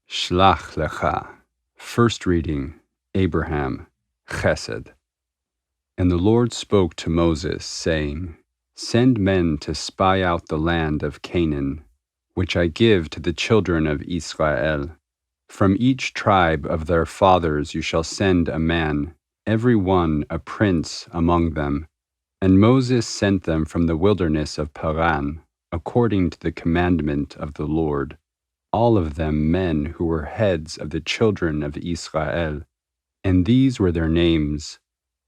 Shlach Lecha. First reading, Abraham, Chesed. And the Lord spoke to Moses, saying, Send men to spy out the land of Canaan, which I give to the children of Israel. From each tribe of their fathers you shall send a man, every one a prince among them. And Moses sent them from the wilderness of Paran, according to the commandment of the Lord, all of them men who were heads of the children of Israel. And these were their names: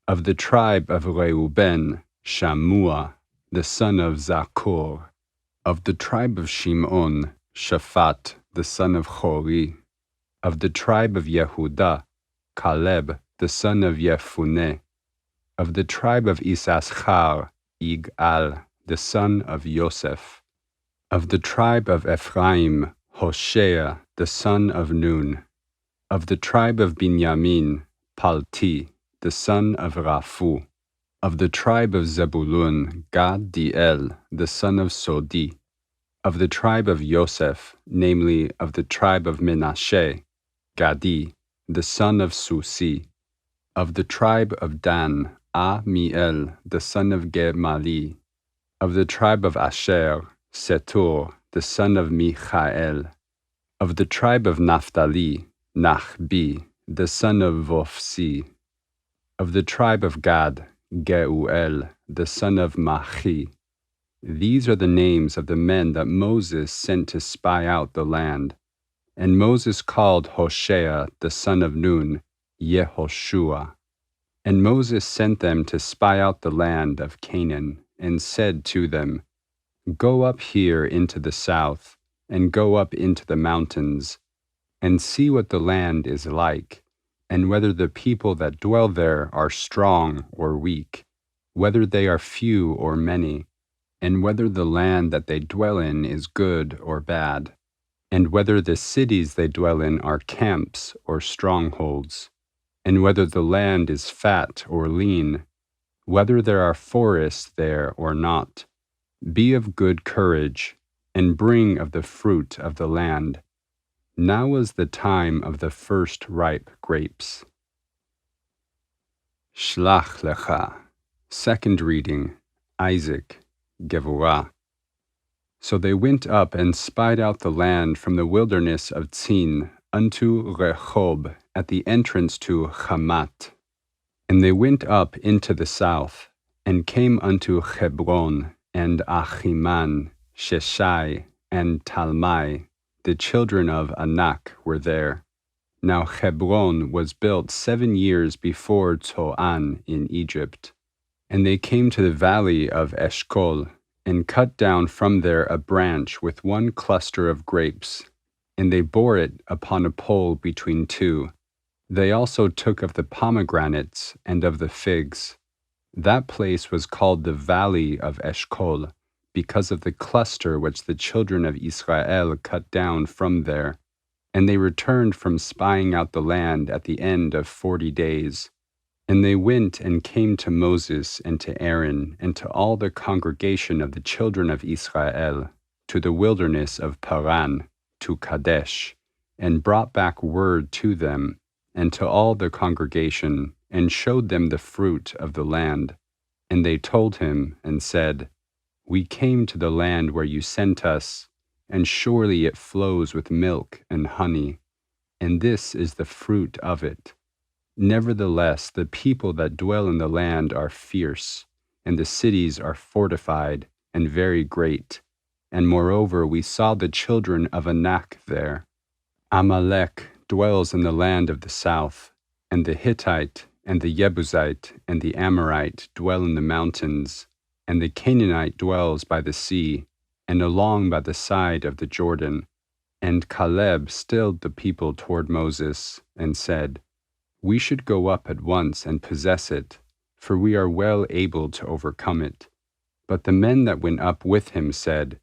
of the tribe of Reuben, Shammua, the son of Zaccur; of the tribe of Shimon, Shaphat, the son of Chori; of the tribe of Yehudah, Caleb, the son of Yefuneh; of the tribe of Issachar, Igal, the son of Yosef; of the tribe of Ephraim, Hoshea, the son of Nun; of the tribe of Binyamin, Palti, the son of Raphu; of the tribe of Zebulun, Gadiel, the son of Sodi; of the tribe of Yosef, namely of the tribe of Menashe, Gadi, the son of Susi; of the tribe of Dan, Amiel, the son of Gemali; of the tribe of Asher, Setur, the son of Michael; of the tribe of Naphtali, Nachbi, the son of Vophsi; of the tribe of Gad, Geuel, the son of Machi. These are the names of the men that Moses sent to spy out the land. And Moses called Hoshea, the son of Nun, Yehoshua. And Moses sent them to spy out the land of Canaan, and said to them, Go up here into the south, and go up into the mountains, and see what the land is like, and whether the people that dwell there are strong or weak, whether they are few or many, and whether the land that they dwell in is good or bad, and whether the cities they dwell in are camps or strongholds, and whether the land is fat or lean, whether there are forests there or not. Be of good courage, and bring of the fruit of the land. Now was the time of the first ripe grapes. Shlach Lecha. Second reading, Isaac, Gevurah. So they went up and spied out the land from the wilderness of Tzin unto Rehob at the entrance to Hamat. And they went up into the south, and came unto Hebron, and Achiman, Sheshai, and Talmai, the children of Anak, were there. Now Hebron was built 7 years before Zoan in Egypt. And they came to the valley of Eshcol, and cut down from there a branch with one cluster of grapes, and they bore it upon a pole between two. They also took of the pomegranates and of the figs. That place was called the valley of Eshcol, because of the cluster which the children of Israel cut down from there. And they returned from spying out the land at the end of 40 days. And they went and came to Moses and to Aaron and to all the congregation of the children of Israel, to the wilderness of Paran, to Kadesh, and brought back word to them, and to all the congregation, and showed them the fruit of the land. And they told him and said, We came to the land where you sent us, and surely it flows with milk and honey, and this is the fruit of it. Nevertheless, the people that dwell in the land are fierce, and the cities are fortified and very great. And moreover, we saw the children of Anak there. Amalek dwells in the land of the south, and the Hittite, and the Jebusite, and the Amorite dwell in the mountains, and the Canaanite dwells by the sea, and along by the side of the Jordan. And Caleb stilled the people toward Moses, and said, We should go up at once and possess it, for we are well able to overcome it. But the men that went up with him said,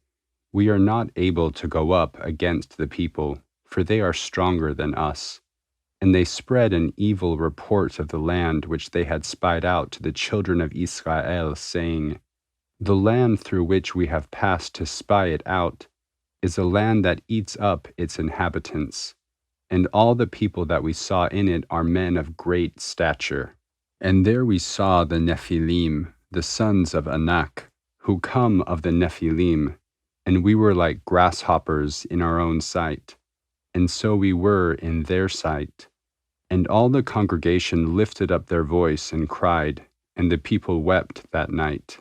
We are not able to go up against the people, for they are stronger than us. And they spread an evil report of the land which they had spied out to the children of Israel, saying, The land through which we have passed to spy it out is a land that eats up its inhabitants. and all the people that we saw in it are men of great stature. And there we saw the Nephilim, the sons of Anak, who come of the Nephilim, and we were like grasshoppers in our own sight, and so we were in their sight. And all the congregation lifted up their voice and cried, and the people wept that night.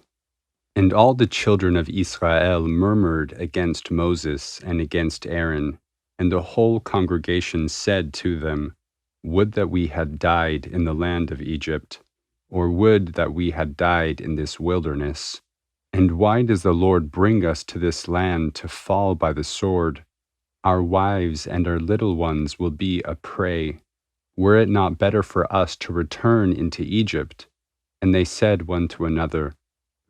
And all the children of Israel murmured against Moses and against Aaron, and the whole congregation said to them, Would that we had died in the land of Egypt, or would that we had died in this wilderness. And why does the Lord bring us to this land to fall by the sword? Our wives and our little ones will be a prey. Were it not better for us to return into Egypt? And they said one to another,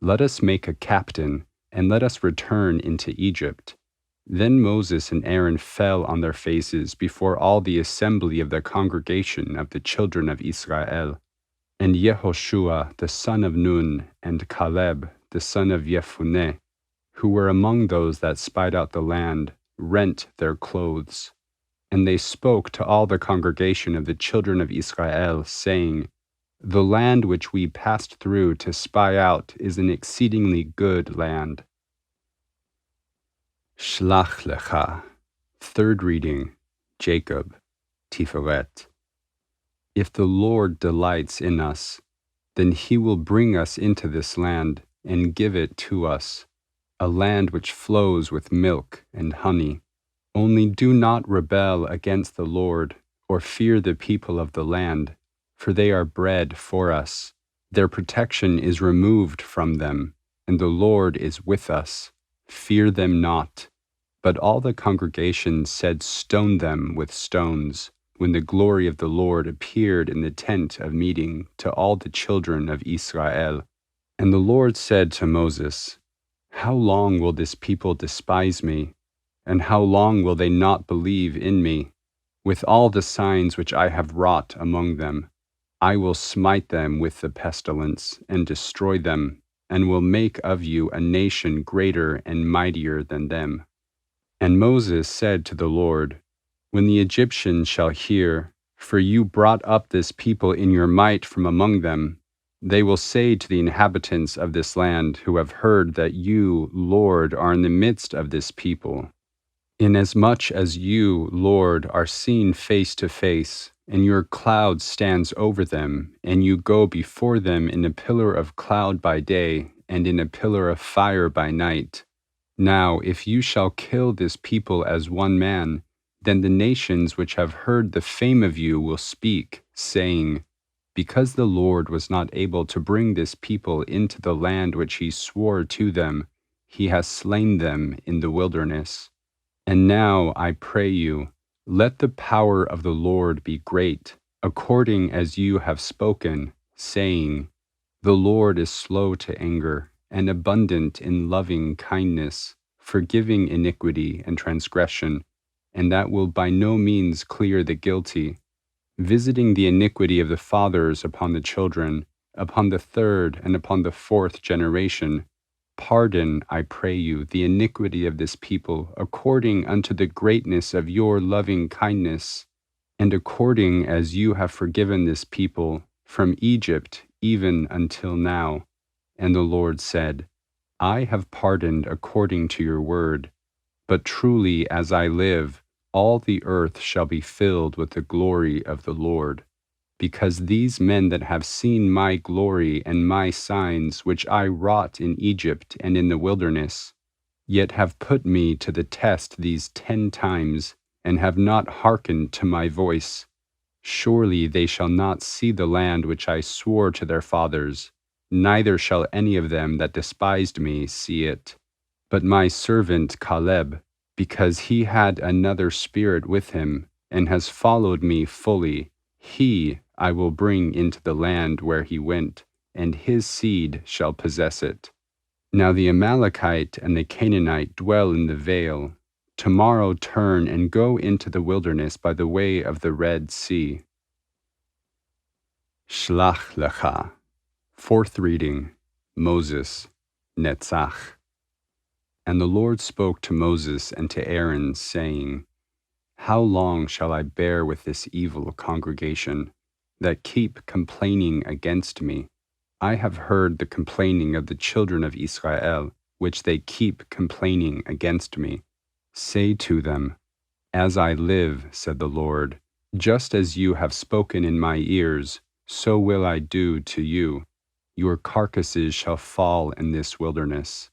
Let us make a captain, and let us return into Egypt. Then Moses and Aaron fell on their faces before all the assembly of the congregation of the children of Israel. And Yehoshua the son of Nun, and Caleb the son of Jephunneh, who were among those that spied out the land, rent their clothes. And they spoke to all the congregation of the children of Israel, saying, The land which we passed through to spy out is an exceedingly good land. Shlach Lecha. Third reading, Jacob, Tiferet. If the Lord delights in us, then he will bring us into this land and give it to us, a land which flows with milk and honey. Only do not rebel against the Lord, or fear the people of the land, for they are bread for us. Their protection is removed from them, and the Lord is with us. Fear them not. But all the congregation said, Stone them with stones, when the glory of the Lord appeared in the tent of meeting to all the children of Israel. And the Lord said to Moses, How long will this people despise me? And how long will they not believe in me? With all the signs which I have wrought among them, I will smite them with the pestilence and destroy them, and will make of you a nation greater and mightier than them. And Moses said to the Lord, When the Egyptians shall hear, for you brought up this people in your might from among them, they will say to the inhabitants of this land who have heard that you, Lord, are in the midst of this people, Inasmuch as you, Lord, are seen face to face, and your cloud stands over them, and you go before them in a pillar of cloud by day, and in a pillar of fire by night. Now, if you shall kill this people as one man, then the nations which have heard the fame of you will speak, saying, Because the Lord was not able to bring this people into the land which he swore to them, he has slain them in the wilderness. And now, I pray you, let the power of the Lord be great, according as you have spoken, saying, The Lord is slow to anger, and abundant in loving kindness, forgiving iniquity and transgression, and that will by no means clear the guilty, visiting the iniquity of the fathers upon the children, upon the third and upon the fourth generation. Pardon, I pray you, the iniquity of this people, according unto the greatness of your loving kindness, and according as you have forgiven this people from Egypt even until now. And the Lord said, I have pardoned according to your word, but truly as I live, all the earth shall be filled with the glory of the Lord, because these men that have seen my glory and my signs which I wrought in Egypt and in the wilderness, yet have put me to the test these 10 times, and have not hearkened to my voice, surely they shall not see the land which I swore to their fathers, neither shall any of them that despised me see it. But my servant Caleb, because he had another spirit with him, and has followed me fully, he I will bring into the land where he went, and his seed shall possess it. Now the Amalekite and the Canaanite dwell in the vale. Tomorrow turn and go into the wilderness by the way of the Red Sea. Shlach Lecha. Fourth reading, Moses, Netzach. And the Lord spoke to Moses and to Aaron, saying, How long shall I bear with this evil congregation that keep complaining against me? I have heard the complaining of the children of Israel, which they keep complaining against me. Say to them, As I live, said the Lord, just as you have spoken in my ears, so will I do to you. Your carcasses shall fall in this wilderness,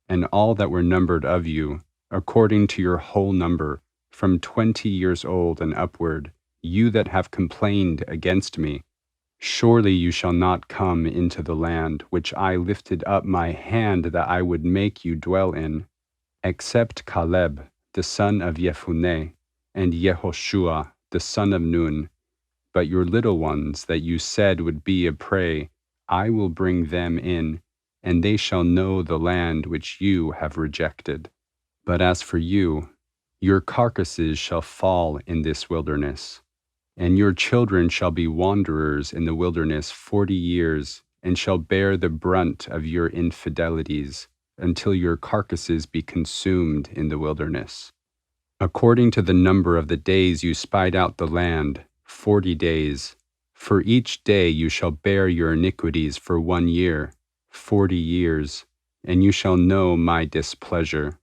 and all that were numbered of you, according to your whole number, from 20 years old and upward, you that have complained against me. Surely you shall not come into the land which I lifted up my hand that I would make you dwell in, except Caleb, the son of Jephunneh, and Yehoshua, the son of Nun. But your little ones that you said would be a prey, I will bring them in, and they shall know the land which you have rejected. But as for you, your carcasses shall fall in this wilderness, and your children shall be wanderers in the wilderness 40 years, and shall bear the brunt of your infidelities, until your carcasses be consumed in the wilderness. According to the number of the days you spied out the land, 40 days. For each day you shall bear your iniquities for 1 year, 40 years, and you shall know my displeasure.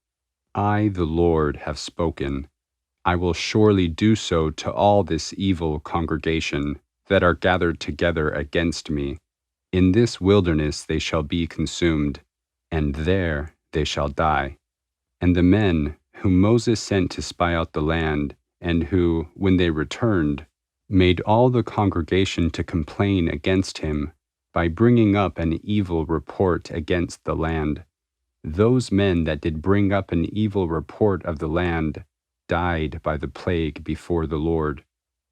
I, the Lord, have spoken. I will surely do so to all this evil congregation that are gathered together against me. In this wilderness they shall be consumed, and there they shall die. And the men whom Moses sent to spy out the land, and who, when they returned, made all the congregation to complain against him by bringing up an evil report against the land, those men that did bring up an evil report of the land died by the plague before the Lord.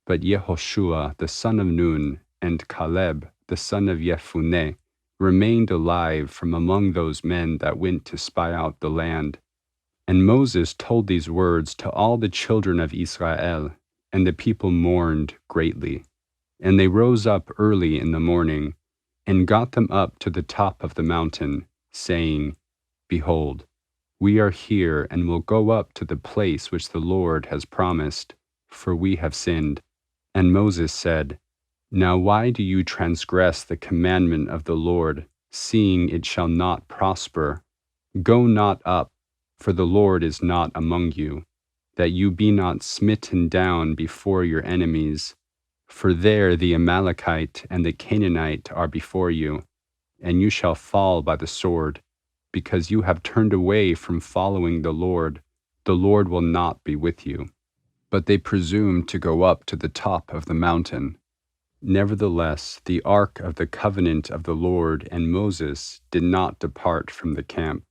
But Yehoshua the son of Nun and Caleb the son of Jephunneh remained alive from among those men that went to spy out the land. And Moses told these words to all the children of Israel, and the people mourned greatly. And they rose up early in the morning, and got them up to the top of the mountain, saying, Behold, we are here, and will go up to the place which the Lord has promised, for we have sinned. And Moses said, Now why do you transgress the commandment of the Lord, seeing it shall not prosper? Go not up, for the Lord is not among you, that you be not smitten down before your enemies. For there the Amalekite and the Canaanite are before you, and you shall fall by the sword, because you have turned away from following the Lord will not be with you. But they presumed to go up to the top of the mountain. Nevertheless, the ark of the covenant of the Lord and Moses did not depart from the camp.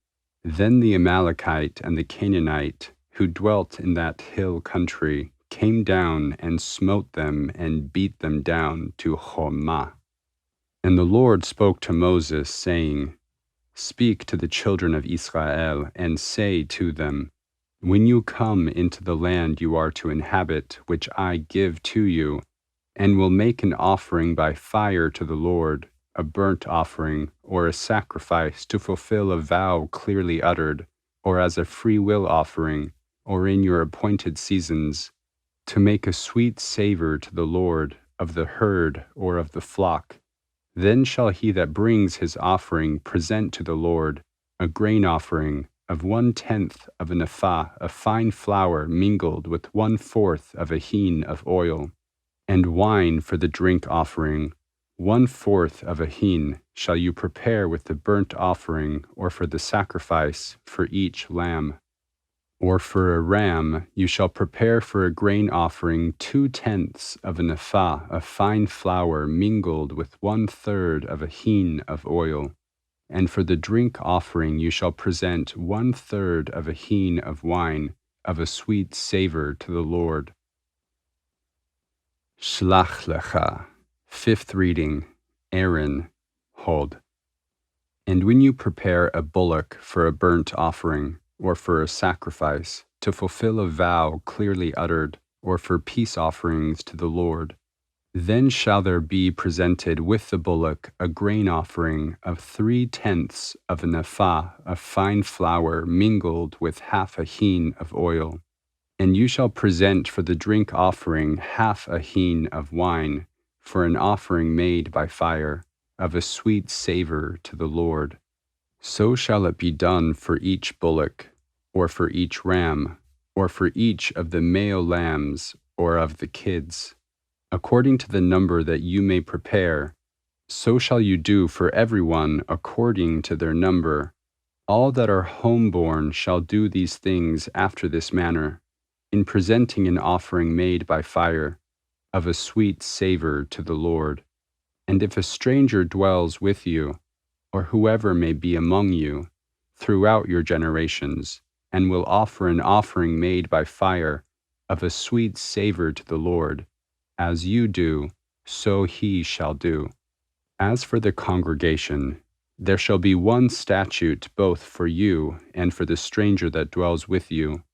Then the Amalekite and the Canaanite, who dwelt in that hill country, came down and smote them and beat them down to Hormah. And the Lord spoke to Moses, saying, Speak to the children of Israel, and say to them, When you come into the land you are to inhabit, which I give to you, and will make an offering by fire to the Lord, a burnt offering, or a sacrifice to fulfill a vow clearly uttered, or as a free will offering, or in your appointed seasons, to make a sweet savor to the Lord of the herd or of the flock, then shall he that brings his offering present to the Lord a grain offering of 1/10 of an ephah of fine flour mingled with 1/4 of a hin of oil, and wine for the drink offering. 1/4 of a hin shall you prepare with the burnt offering or for the sacrifice for each lamb. Or for a ram you shall prepare for a grain offering 2/10 of an ephah of fine flour mingled with 1/3 of a hin of oil. And for the drink offering you shall present 1/3 of a hin of wine of a sweet savor to the Lord. Shlach Lecha. Fifth reading, Aaron, Hod. And when you prepare a bullock for a burnt offering, or for a sacrifice, to fulfill a vow clearly uttered, or for peace offerings to the Lord, then shall there be presented with the bullock a grain offering of 3/10 of an ephah of fine flour mingled with half a hin of oil. And you shall present for the drink offering half a hin of wine, for an offering made by fire, of a sweet savor to the Lord. So shall it be done for each bullock, or for each ram, or for each of the male lambs, or of the kids, according to the number that you may prepare. So shall you do for everyone according to their number. All that are homeborn shall do these things after this manner, in presenting an offering made by fire, of a sweet savor to the Lord. And if a stranger dwells with you, or whoever may be among you, throughout your generations, and will offer an offering made by fire, of a sweet savor to the Lord, as you do, so he shall do. As for the congregation, there shall be one statute both for you and for the stranger that dwells with you,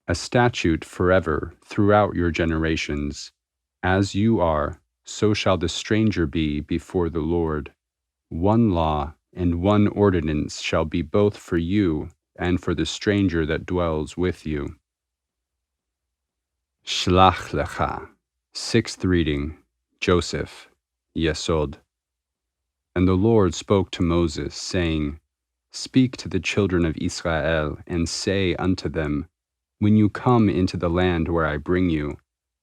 a statute forever throughout your generations. As you are, so shall the stranger be before the Lord. One law and one ordinance shall be both for you and for the stranger that dwells with you. Shlach Lecha. Sixth reading, Joseph, Yesod. And the Lord spoke to Moses, saying, Speak to the children of Israel, and say unto them, When you come into the land where I bring you,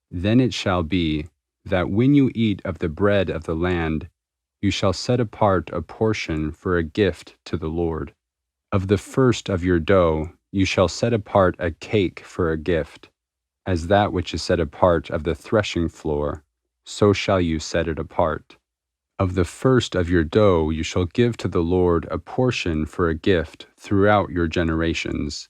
then it shall be, that when you eat of the bread of the land, you shall set apart a portion for a gift to the Lord. Of the first of your dough you shall set apart a cake for a gift, as that which is set apart of the threshing floor, so shall you set it apart. Of the first of your dough you shall give to the Lord a portion for a gift throughout your generations.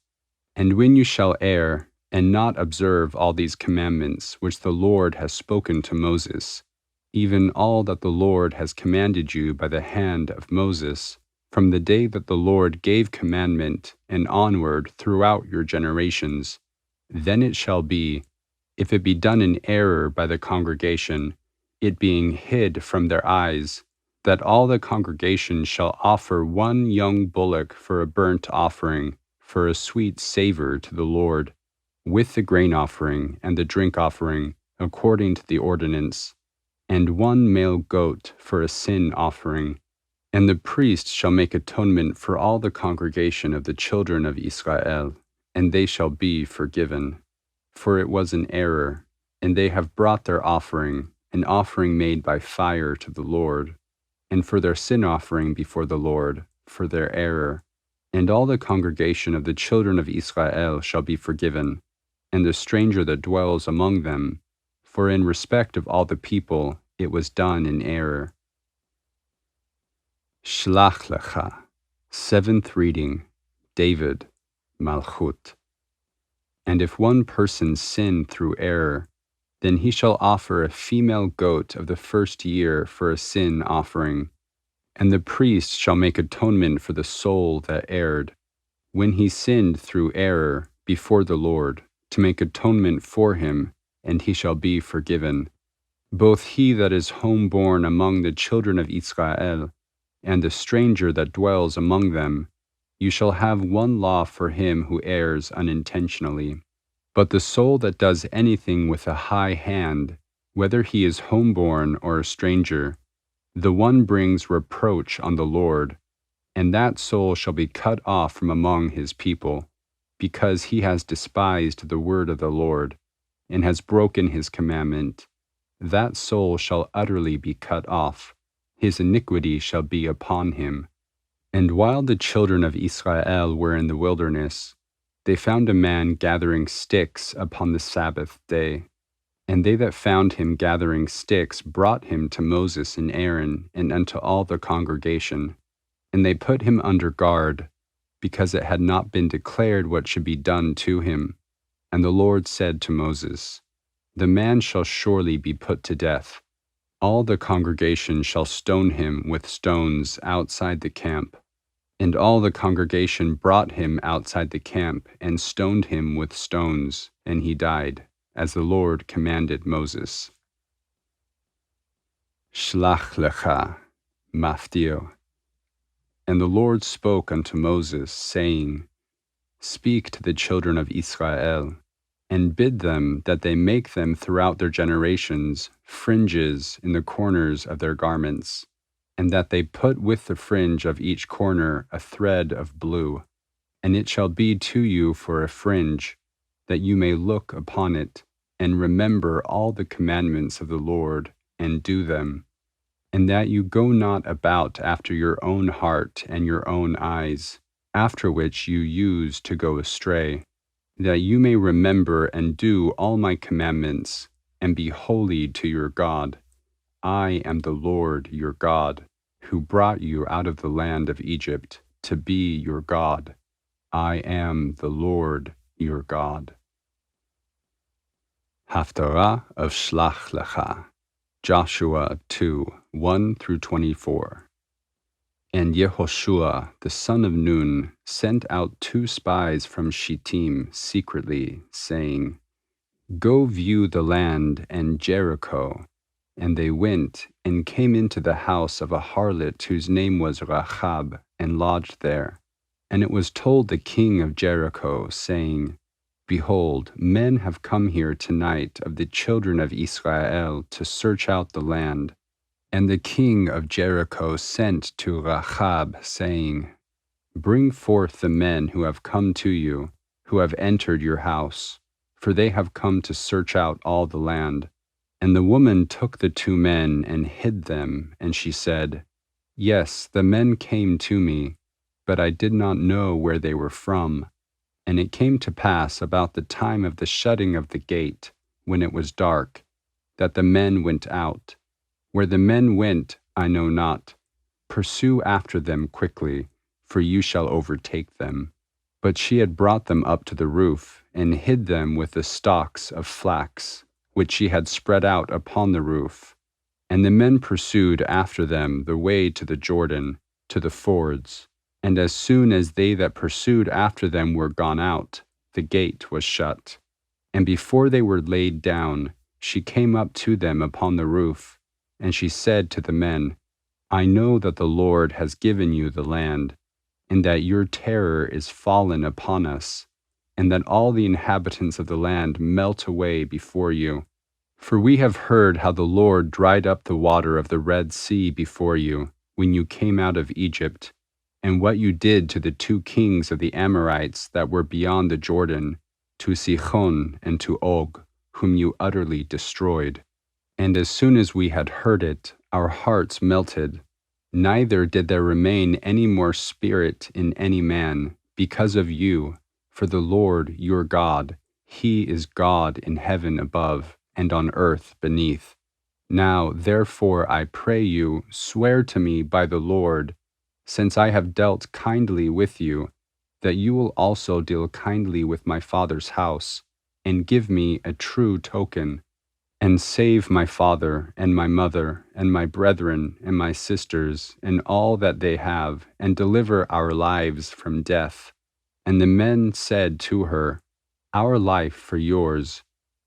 And when you shall err, and not observe all these commandments which the Lord has spoken to Moses, even all that the Lord has commanded you by the hand of Moses, from the day that the Lord gave commandment and onward throughout your generations, then it shall be, if it be done in error by the congregation, it being hid from their eyes, that all the congregation shall offer one young bullock for a burnt offering, for a sweet savor to the Lord, with the grain offering and the drink offering, according to the ordinance, and one male goat for a sin offering. And the priest shall make atonement for all the congregation of the children of Israel, and they shall be forgiven. For it was an error, and they have brought their offering, an offering made by fire to the Lord, and for their sin offering before the Lord, for their error. And all the congregation of the children of Israel shall be forgiven, and the stranger that dwells among them, for in respect of all the people it was done in error. Shlach Lecha. Seventh reading, David, Malchut. And if one person sin through error, then he shall offer a female goat of the first year for a sin offering. And the priest shall make atonement for the soul that erred, when he sinned through error before the Lord, to make atonement for him, and he shall be forgiven. Both he that is homeborn among the children of Israel, and the stranger that dwells among them, you shall have one law for him who errs unintentionally. But the soul that does anything with a high hand, whether he is homeborn or a stranger, the one brings reproach on the Lord, and that soul shall be cut off from among his people, because he has despised the word of the Lord, and has broken his commandment. That soul shall utterly be cut off, his iniquity shall be upon him. And while the children of Israel were in the wilderness, they found a man gathering sticks upon the Sabbath day. And they that found him gathering sticks brought him to Moses and Aaron and unto all the congregation. And they put him under guard, because it had not been declared what should be done to him. And the Lord said to Moses, The man shall surely be put to death. All the congregation shall stone him with stones outside the camp. And all the congregation brought him outside the camp and stoned him with stones, and he died, as the Lord commanded Moses. Shlach Lecha, Maftio. And the Lord spoke unto Moses, saying, Speak to the children of Israel, and bid them that they make them throughout their generations fringes in the corners of their garments, and that they put with the fringe of each corner a thread of blue. And it shall be to you for a fringe, that you may look upon it, and remember all the commandments of the Lord, and do them, and that you go not about after your own heart and your own eyes, after which you used to go astray, that you may remember and do all my commandments, and be holy to your God. I am the Lord your God, who brought you out of the land of Egypt to be your God. I am the Lord your God. Haftarah of Shlach Lecha, Joshua 2, 1 through 24. And Yehoshua, the son of Nun, sent out 2 spies from Shittim secretly, saying, Go view the land and Jericho. And they went and came into the house of a harlot whose name was Rahab, and lodged there. And it was told the king of Jericho, saying, Behold, men have come here tonight of the children of Israel to search out the land. And the king of Jericho sent to Rahab, saying, Bring forth the men who have come to you, who have entered your house, for they have come to search out all the land. And the woman took the 2 men and hid them, and she said, Yes, the men came to me, but I did not know where they were from. And it came to pass about the time of the shutting of the gate, when it was dark, that the men went out. Where the men went, I know not. Pursue after them quickly, for you shall overtake them. But she had brought them up to the roof, and hid them with the stalks of flax, which she had spread out upon the roof. And the men pursued after them the way to the Jordan, to the fords. And as soon as they that pursued after them were gone out, the gate was shut. And before they were laid down, she came up to them upon the roof, and she said to the men, I know that the Lord has given you the land, and that your terror is fallen upon us, and that all the inhabitants of the land melt away before you. For we have heard how the Lord dried up the water of the Red Sea before you, when you came out of Egypt, and what you did to the 2 kings of the Amorites that were beyond the Jordan, to Sihon and to Og, whom you utterly destroyed. And as soon as we had heard it, our hearts melted. Neither did there remain any more spirit in any man, because of you, for the Lord your God, He is God in heaven above, and on earth beneath. Now, therefore, I pray you, swear to me by the Lord, since I have dealt kindly with you, that you will also deal kindly with my father's house, and give me a true token, and save my father and my mother and my brethren and my sisters and all that they have, and deliver our lives from death. And the men said to her, Our life for yours,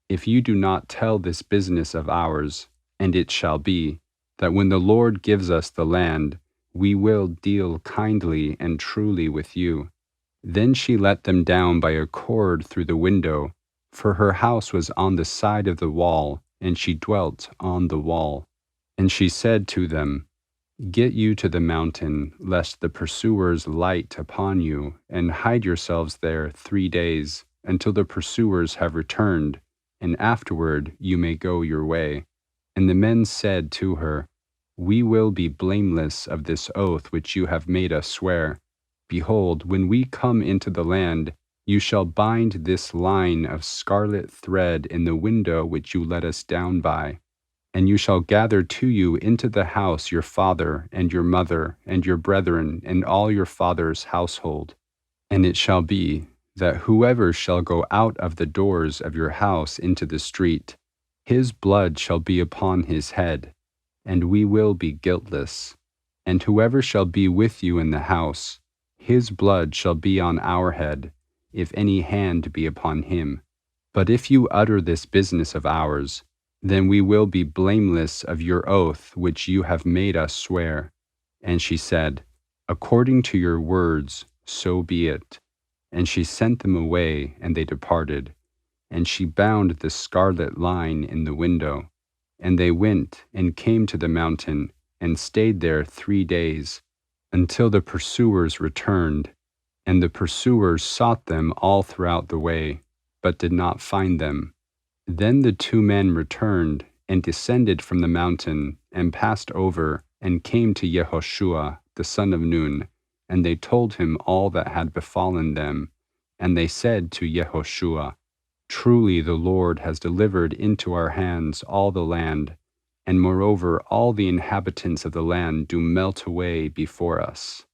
if you do not tell this business of ours. And it shall be, that when the Lord gives us the land, we will deal kindly and truly with you. Then she let them down by a cord through the window, for her house was on the side of the wall, and she dwelt on the wall. And she said to them, Get you to the mountain, lest the pursuers light upon you, and hide yourselves there 3 days, until the pursuers have returned, and afterward you may go your way. And the men said to her, We will be blameless of this oath which you have made us swear. Behold, when we come into the land, you shall bind this line of scarlet thread in the window which you let us down by. And you shall gather to you into the house your father and your mother and your brethren and all your father's household. And it shall be, that whoever shall go out of the doors of your house into the street, his blood shall be upon his head, and we will be guiltless. And whoever shall be with you in the house, his blood shall be on our head, if any hand be upon him. But if you utter this business of ours, then we will be blameless of your oath which you have made us swear. And she said, According to your words, so be it. And she sent them away, and they departed. and she bound the scarlet line in the window. And they went and came to the mountain, and stayed there 3 days, until the pursuers returned. And the pursuers sought them all throughout the way, but did not find them. Then the 2 men returned, and descended from the mountain, and passed over, and came to Yehoshua the son of Nun, and they told him all that had befallen them. And they said to Yehoshua, Truly the Lord has delivered into our hands all the land, and moreover all the inhabitants of the land do melt away before us.